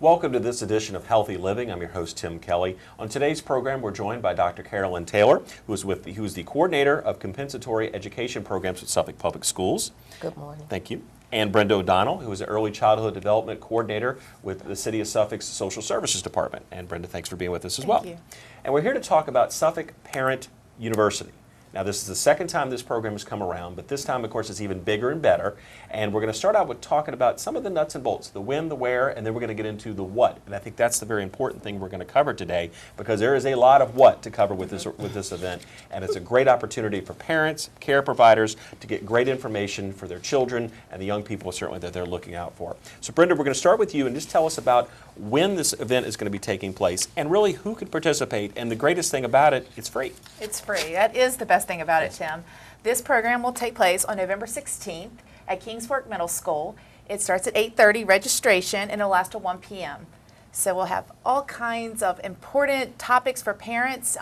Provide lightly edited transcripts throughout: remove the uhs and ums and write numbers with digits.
Welcome to this edition of Healthy Living. I'm your host, Tim Kelly. On today's program, we're joined by Dr. Carolyn Taylor, who is the coordinator of compensatory education programs at Suffolk Public Schools. Good morning. Thank you. And Brenda O'Donnell, who is the early childhood development coordinator with the City of Suffolk's Social Services Department. And Brenda, thanks for being with us as well. Thank you. And we're here to talk about Suffolk Parent University. Now, this is the second time this program has come around, but this time, of course, it's even bigger and better. And we're going to start out with talking about some of the nuts and bolts, the when, the where, and then we're going to get into the what. And I think that's the very important thing we're going to cover today, because there is a lot of what to cover with this event. And it's a great opportunity for parents, care providers to get great information for their children and the young people certainly that they're looking out for. So, Brenda, we're going to start with you and just tell us about when this event is going to be taking place and really who can participate. And the greatest thing about it, it's free. It's free. That is the best thing about it, Tim. This program will take place on November 16th at Kingsfork Middle School. It starts at 8:30 registration and it'll last till 1 p.m. So we'll have all kinds of important topics for parents,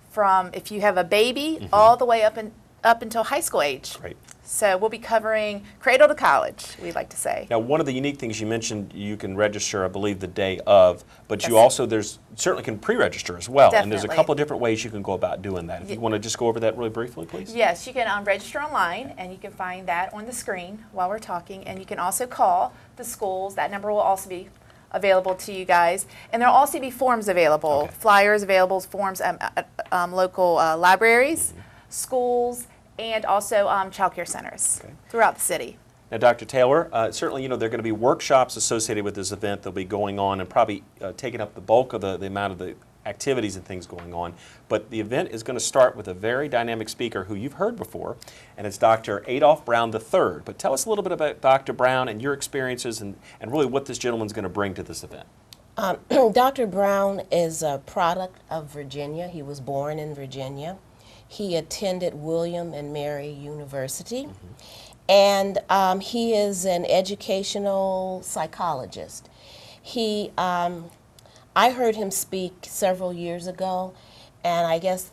from if you have a baby all the way up until high school age. Great. So we'll be covering cradle to college, we like to say. Now, one of the unique things you mentioned, you can register, I believe, the day of, but you Yes. also, certainly can pre-register as well. And there's a Definitely. couple of different ways you can go about doing that. If you want to just go over that really briefly, please. Yes, you can register online, and you can find that on the screen while we're talking. And you can also call the schools. That number will also be available to you guys. And there'll also be forms available, Okay. flyers available, forms at local libraries, schools, and also child care centers throughout the city. Now, Dr. Taylor, certainly, there are going to be workshops associated with this event. They'll be going on and probably taking up the bulk of the amount of the activities and things going on. But the event is going to start with a very dynamic speaker who you've heard before, and it's Dr. Adolph Brown III. But tell us a little bit about Dr. Brown and your experiences and really what this gentleman's going to bring to this event. Dr. Brown is a product of Virginia. He was born in Virginia. He attended William and Mary University. And he is an educational psychologist. I heard him speak several years ago, and I guess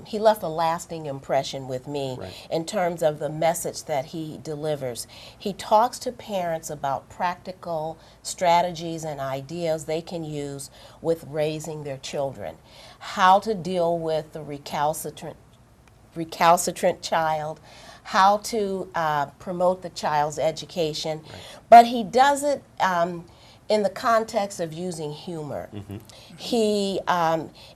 he left a lasting impression with me in terms of the message that he delivers. He talks to parents about practical strategies and ideas they can use with raising their children, how to deal with the recalcitrant child, how to promote the child's education, but he does it in the context of using humor. He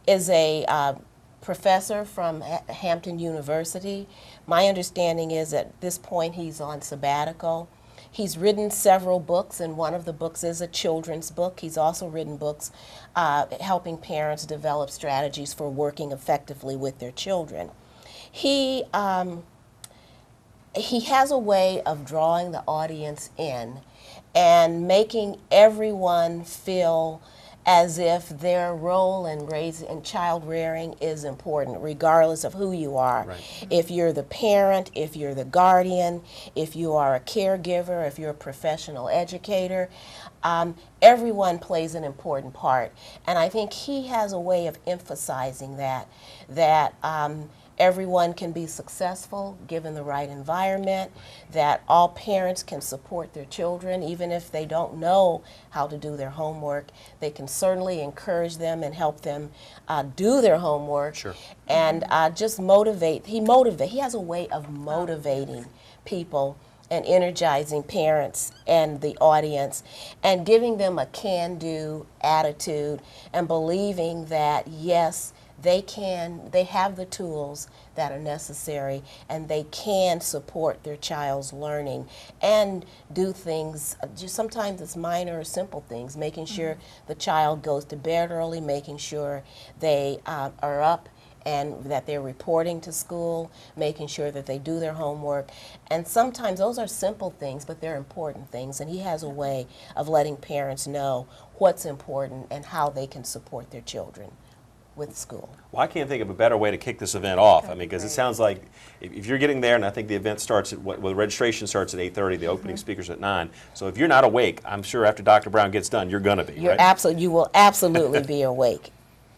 is a professor from Hampton University. My understanding is at this point he's on sabbatical. He's written several books, and one of the books is a children's book. He's also written books helping parents develop strategies for working effectively with their children. He has a way of drawing the audience in and making everyone feel as if their role in raising and child rearing is important, regardless of who you are. If you're the parent, if you're the guardian, if you are a caregiver, if you're a professional educator, everyone plays an important part. And I think he has a way of emphasizing that everyone can be successful given the right environment, that all parents can support their children even if they don't know how to do their homework. They can certainly encourage them and help them do their homework. And just motivate. He has a way of motivating people and energizing parents and the audience and giving them a can-do attitude and believing that, yes, they have the tools that are necessary and they can support their child's learning and do things, just sometimes it's minor or simple things, making sure the child goes to bed early, making sure they are up and that they're reporting to school, making sure that they do their homework. And sometimes those are simple things, but they're important things. And he has a way of letting parents know what's important and how they can support their children with school. Well, I can't think of a better way to kick this event off. I mean, because it sounds like if you're getting there, and I think the event starts at, the registration starts at 8:30, the opening speaker's at 9. So if you're not awake, I'm sure after Dr. Brown gets done, you're going to be, right? You will absolutely be awake.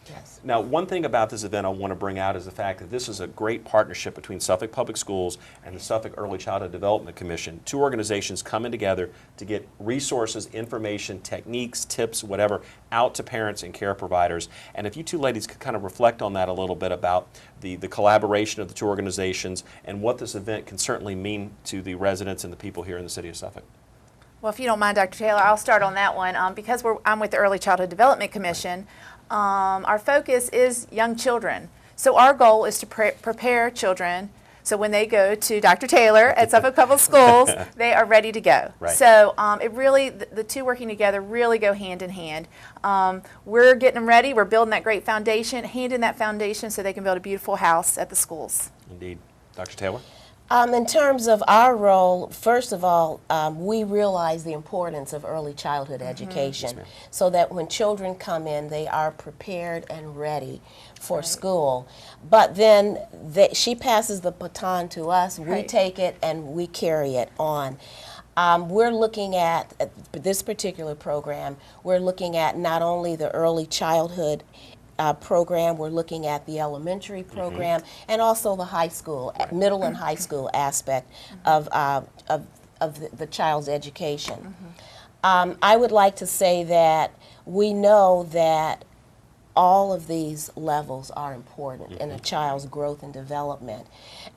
Yes. Now, one thing about this event I want to bring out is the fact that this is a great partnership between Suffolk Public Schools and the Suffolk Early Childhood Development Commission, two organizations coming together to get resources, information, techniques, tips, whatever, out to parents and care providers. And if you two ladies could kind of reflect on that a little bit about the collaboration of the two organizations and what this event can certainly mean to the residents and the people here in the city of Suffolk. Well, if you don't mind, Dr. Taylor, I'll start on that one. Because I'm with the Early Childhood Development Commission, our focus is young children. So our goal is to prepare children so when they go to Dr. Taylor at Suffolk Public Schools, they are ready to go. Right. So it really, the two working together really go hand in hand. We're getting them ready. We're building that great foundation, handing that foundation so they can build a beautiful house at the schools. Indeed. Dr. Taylor? In terms of our role, first of all, we realize the importance of early childhood education, Yes, ma'am. so that when children come in, they are prepared and ready for school. But then she passes the baton to us, we Right. take it and we carry it on. We're looking at this particular program, we're looking at not only the early childhood program, we're looking at the elementary program and also the high school, middle and high school aspect of the child's education. I would like to say that we know that all of these levels are important in a child's growth and development.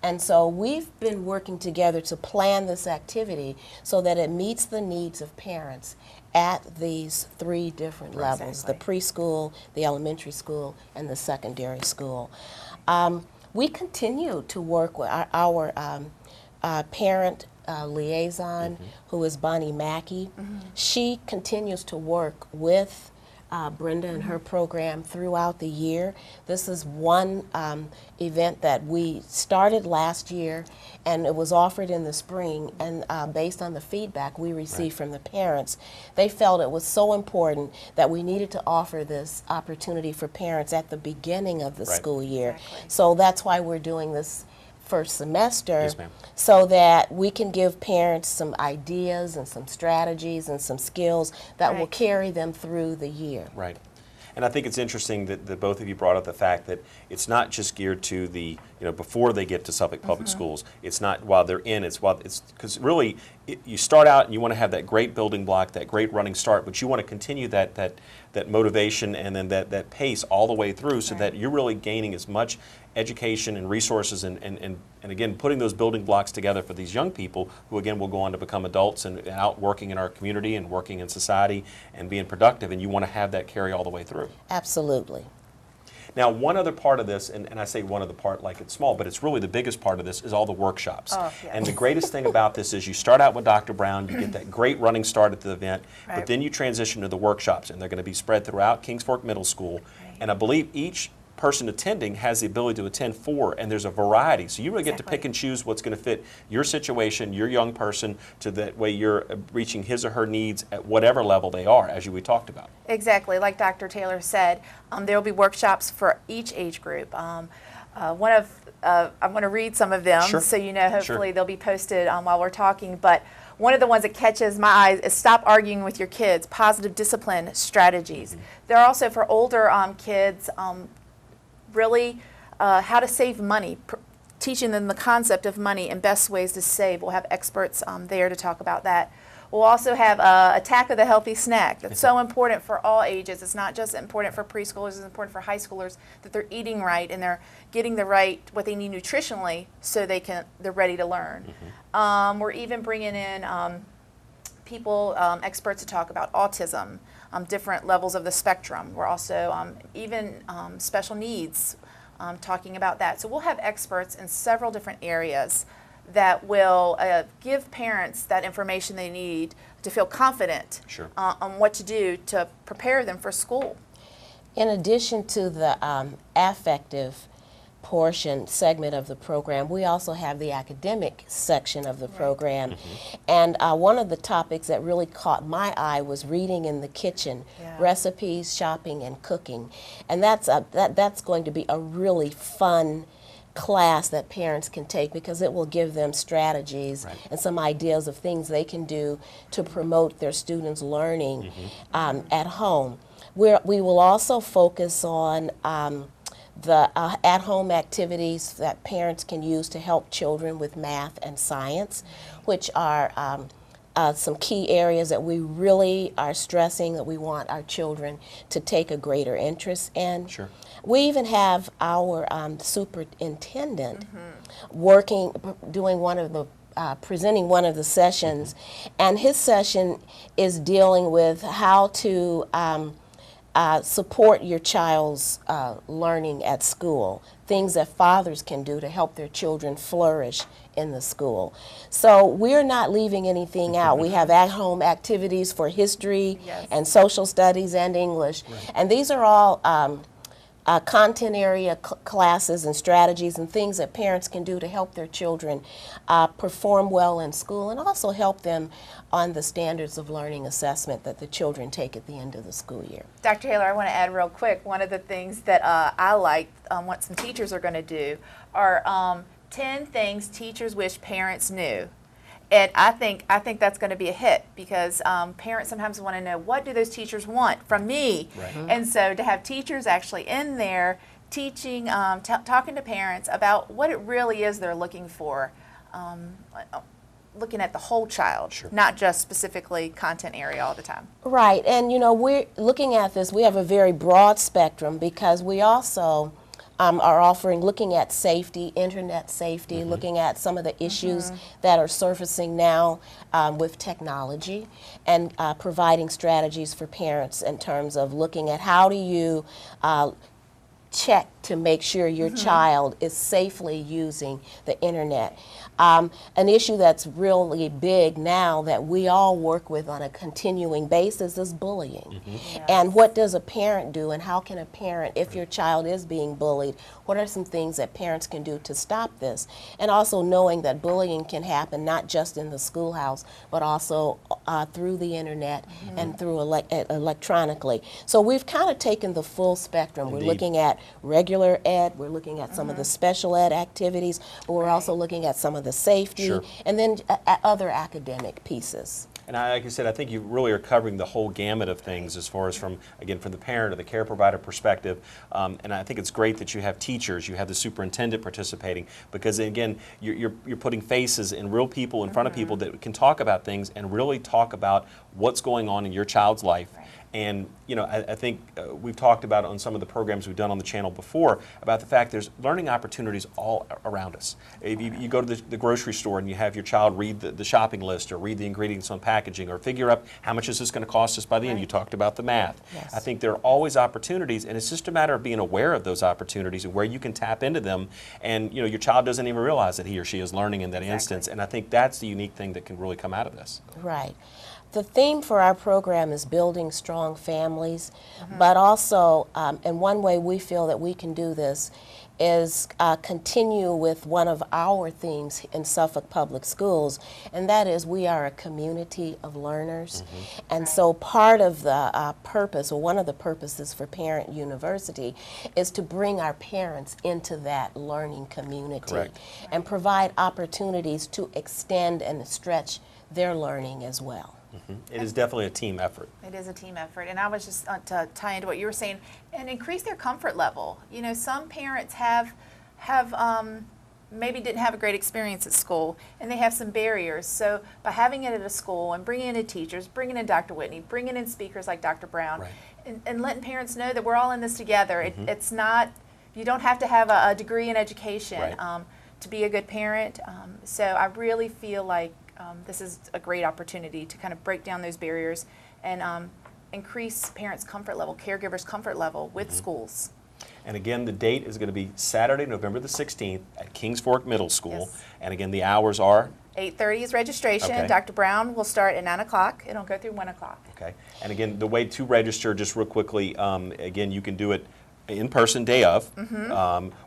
And so we've been working together to plan this activity so that it meets the needs of parents at these three different levels, the preschool, the elementary school, and the secondary school. We continue to work with our parent liaison, who is Bonnie Mackey. She continues to work with Brenda and her program throughout the year. This is one event that we started last year, and it was offered in the spring, and based on the feedback we received from the parents, they felt it was so important that we needed to offer this opportunity for parents at the beginning of the school year. Exactly. So that's why we're doing this first semester, Yes, ma'am. so that we can give parents some ideas and some strategies and some skills that will Right. carry them through the year. Right. And I think it's interesting that both of you brought up the fact that it's not just geared to the, before they get to Suffolk Public Schools. It's not while they're in, it's because really you start out and you want to have that great building block, that great running start, but you want to continue that motivation and then that pace all the way through so that you're really gaining as much education and resources and again, putting those building blocks together for these young people who again will go on to become adults and out working in our community and working in society and being productive, and you want to have that carry all the way through. Absolutely. Now, one other part of this, and I say one other part like it's small, but it's really the biggest part of this, is all the workshops. Oh, yes. And the greatest thing about this is you start out with Dr. Brown, you get that great running start at the event, Right. but then you transition to the workshops, and they're going to be spread throughout Kings Fork Middle School. Right. And I believe each person attending has the ability to attend 4, and there's a variety. So you really get to Exactly. pick and choose what's going to fit your situation, your young person, to that way you're reaching his or her needs at whatever level they are, as we talked about. Exactly, like Dr. Taylor said, there will be workshops for each age group. I'm going to read some of them, Sure. so hopefully Sure. they'll be posted while we're talking. But one of the ones that catches my eyes is stop arguing with your kids, positive discipline strategies. They're also for older kids, really how to save money, teaching them the concept of money and best ways to save. We'll have experts there to talk about that. We'll also have Attack of the Healthy Snack. That's so important for all ages. It's not just important for preschoolers, it's important for high schoolers that they're eating right and they're getting what they need nutritionally so they're ready to learn. We're even bringing in people, experts to talk about autism, different levels of the spectrum. We're also even special needs, talking about that. So we'll have experts in several different areas that will give parents that information they need to feel confident Sure. On what to do to prepare them for school. In addition to the affective segment of the program, we also have the academic section of the program. And one of the topics that really caught my eye was reading in the kitchen, recipes, shopping, and cooking. And that's going to be a really fun class that parents can take, because it will give them strategies Right. and some ideas of things they can do to promote their students' learning at home. We will also focus on the at-home activities that parents can use to help children with math and science, which are some key areas that we really are stressing that we want our children to take a greater interest in. Sure. We even have our superintendent working, doing one of the presenting one of the sessions, and his session is dealing with how to support your child's learning at school, things that fathers can do to help their children flourish in the school. So we're not leaving anything out. We have at-home activities for history Yes. and social studies and English, and these are all content area classes and strategies and things that parents can do to help their children perform well in school, and also help them on the standards of learning assessment that the children take at the end of the school year. Dr. Taylor, I want to add real quick, one of the things that I like, what some teachers are going to do are 10 things teachers wish parents knew. And I think that's going to be a hit, because parents sometimes want to know, what do those teachers want from me? Right. And so to have teachers actually in there teaching, talking to parents about what it really is they're looking for, looking at the whole child, Sure. not just specifically content area all the time. Right, and you know, we're looking at this, we have a very broad spectrum, because we also are offering, looking at safety, internet safety, looking at some of the issues that are surfacing now with technology, and providing strategies for parents in terms of looking at how do you check to make sure your child is safely using the internet. An issue that's really big now that we all work with on a continuing basis is bullying. And what does a parent do, and how can a parent, if your child is being bullied, what are some things that parents can do to stop this? And also knowing that bullying can happen not just in the schoolhouse, but also through the internet and through electronically. So we've kind of taken the full spectrum. Indeed. We're looking at regular ed, we're looking at some of the special ed activities, but we're also looking at some of the safety, Sure. and then other academic pieces. And like I said, I think you really are covering the whole gamut of things, as far as from the parent or the care provider perspective. And I think it's great that you have teachers, you have the superintendent participating, because again, you're putting faces and real people in front of people that can talk about things and really talk about what's going on in your child's life. Right. And you know, I think we've talked about on some of the programs we've done on the channel before about the fact there's learning opportunities all around us. If you go to the grocery store and you have your child read the shopping list, or read the ingredients on packaging, or figure out how much is this going to cost us by the end. You talked about the math. Yes. I think there are always opportunities, and it's just a matter of being aware of those opportunities and where you can tap into them. And you know, your child doesn't even realize that he or she is learning in that instance. And I think that's the unique thing that can really come out of this. Right. The theme for our program is building strong families, but also, and one way we feel that we can do this is continue with one of our themes in Suffolk Public Schools, and that is we are a community of learners. And so part of the purpose, or one of the purposes for Parent University, is to bring our parents into that learning community. Correct. And provide opportunities to extend and stretch their learning as well. It is definitely a team effort. It is a team effort, and I was just to tie into what you were saying, and increase their comfort level. You know, some parents have maybe didn't have a great experience at school, and they have some barriers. So by having it at a school and bringing in teachers, bringing in Dr. Whitney, bringing in speakers like Dr. Brown, Right. and letting parents know that we're all in this together. It's not, you don't have to have a degree in education Right. to be a good parent. So I really feel like this is a great opportunity to kind of break down those barriers and increase parents' comfort level, caregivers' comfort level with schools. And again, the date is going to be Saturday, November the 16th at Kings Fork Middle School. Yes. And again, the hours are? 8:30 is registration. Okay. Dr. Brown will start at 9 o'clock. It'll go through 1 o'clock. Okay. And again, the way to register, just real quickly, again, you can do it in-person day of,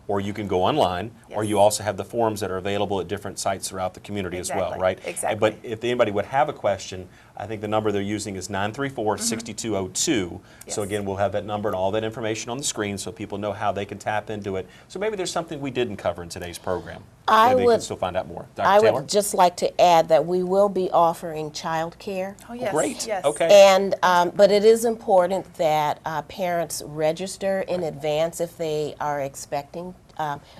or you can go online, or Yes. you also have the forums that are available at different sites throughout the community as well, Exactly, right? exactly. But if anybody would have a question, I think the number they're using is 934-6202. Yes. So again, we'll have that number and all that information on the screen so people know how they can tap into it. So maybe there's something we didn't cover in today's program. I Maybe they can would- still find out more. Dr. I Taylor? would just like to add that we will be offering childcare. Oh, yes. Great. Yes. Okay. And, but it is important that parents register in advance if they are expecting,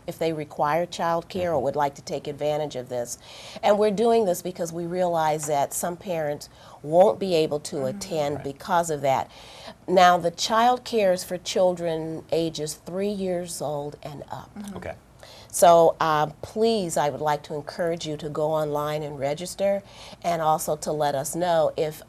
if they require childcare or would like to take advantage of this. And we're doing this because we realize that some parents won't be able to attend because of that. Now, the child care is for children ages 3 years old and up. Okay. So please, I would like to encourage you to go online and register, and also to let us know if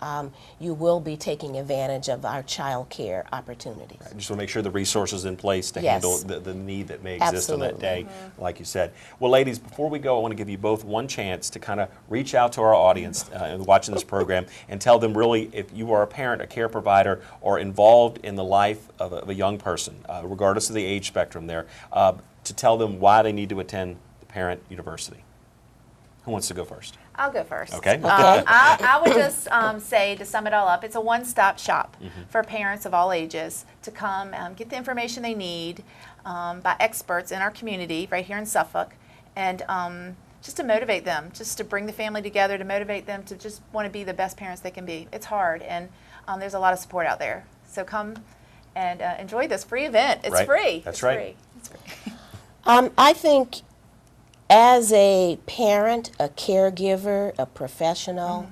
you will be taking advantage of our child care opportunities. I just want to make sure the resources in place to Yes. handle the need that may exist on that Absolutely. day, like you said. Well, ladies, before we go, I want to give you both one chance to kind of reach out to our audience watching this program and tell them really if you are a parent, a care provider, or involved in the life of a young person, regardless of the age spectrum there, to tell them why they need to attend the Parent University. Who wants to go first? I'll go first. Okay. I would just say, to sum it all up, it's a one-stop shop for parents of all ages to come get the information they need by experts in our community right here in Suffolk, and just to motivate them, just to bring the family together, to motivate them to just want to be the best parents they can be. It's hard, and there's a lot of support out there. So come and enjoy this free event. It's Right. free. That's It's right. free. It's free. I think as a parent, a caregiver, a professional,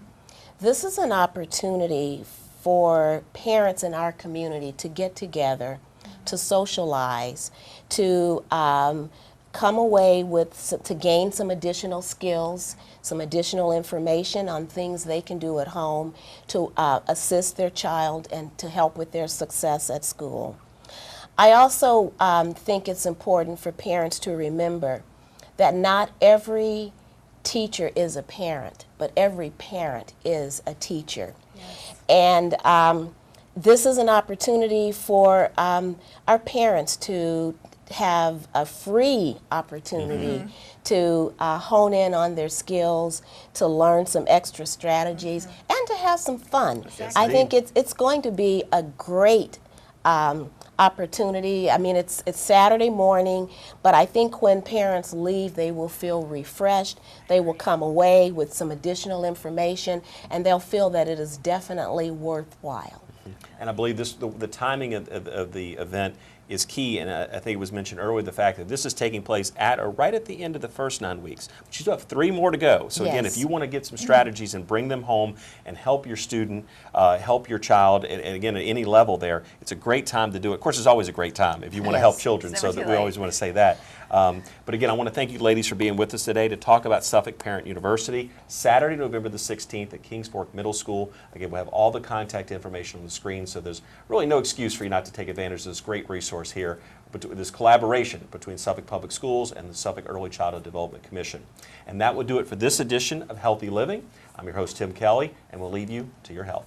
this is an opportunity for parents in our community to get together, to socialize, to come away with, to gain some additional skills, some additional information on things they can do at home to assist their child and to help with their success at school. I also think it's important for parents to remember that not every teacher is a parent, but every parent is a teacher. Yes. And this is an opportunity for our parents to have a free opportunity to hone in on their skills, to learn some extra strategies, and to have some fun. Yes, I think indeed. it's going to be a great opportunity. I mean, it's Saturday morning, but I think when parents leave, they will feel refreshed. They will come away with some additional information, and they'll feel that it is definitely worthwhile. And I believe this, the timing of the event is key, and I think it was mentioned earlier, the fact that this is taking place at or right at the end of the first 9 weeks. But you still have 3 more to go. So again, Yes. if you want to get some strategies and bring them home and help your student, help your child, and again, at any level there, it's a great time to do it. Of course, it's always a great time if you want to help Yes. children, It's so never that too we late. always want to say that. But again, I want to thank you ladies for being with us today to talk about Suffolk Parent University, Saturday, November the 16th at Kings Fork Middle School. Again, we'll have all the contact information on the screen, so there's really no excuse for you not to take advantage of this great resource here, this collaboration between Suffolk Public Schools and the Suffolk Early Childhood Development Commission. And that will do it for this edition of Healthy Living. I'm your host, Tim Kelly, and we'll leave you to your health.